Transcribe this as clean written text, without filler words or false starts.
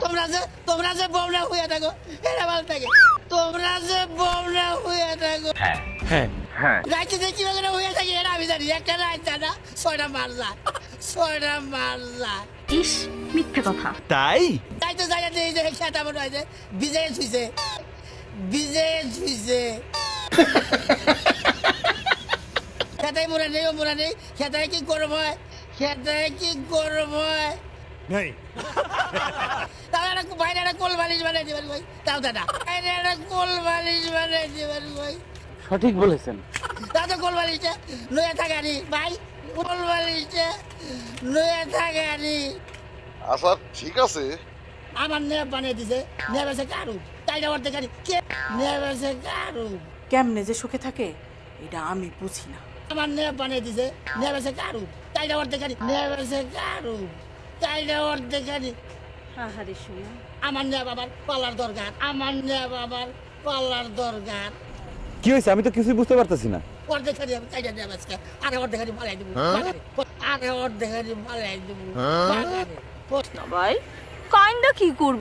তোমরা যে বউনা হইয়া থাকো এরা ভালো থাকে তোমরা যে বউনা হইয়া থাকো হ্যাঁ রাইতে দেখি বাগরে হইয়া থাকি এরা আমি জানি একটা রাইত জানা 6টা মার যায় 6টা মার যায় ইস মিথ্যে কথা তাই তাই তো জায়গা দিয়ে যে খেতা মনে হয় যে বিজয় ছুইছে খেতায় মোরা নেই খেতায় কি গরম হয় নাই তাও একটা বাইরে একটা কোল বালিশ বানিয়ে দিবেন ভাই তাও দাদা বাইরে একটা কোল বালিশ বানিয়ে দিবেন ভাই সঠিক বলেছেন তাও তো কোল বালিশটা লয়ে থাকানি ভাই কোল বালিশটা লয়ে থাকানি আচ্ছা ঠিক আছে আমার নেব বানিয়ে দিছে নেবেছে কারু তাইটা ওর দেখানি কে নেবেছে কারু কেমনে যে সুখে থাকে এটা আমি বুঝি না আমার নেব বানিয়ে দিছে নেবেছে কারু তাইটা ওর দেখানি নেবেছে কারু তাইটা ওর দেখানি আহারে শোনা আমার নেব আবার পাল্লার দরকার কি হয়েছে আমি তো কিছুই বুঝতে পারতেছি না ওর দেখানি আমি তাইটা নেব আজকে আরে ওর দেখানি মালাই দেবো আরে ওর দেখানি মালাই দেবো ভাই কাইন্ডা কি করব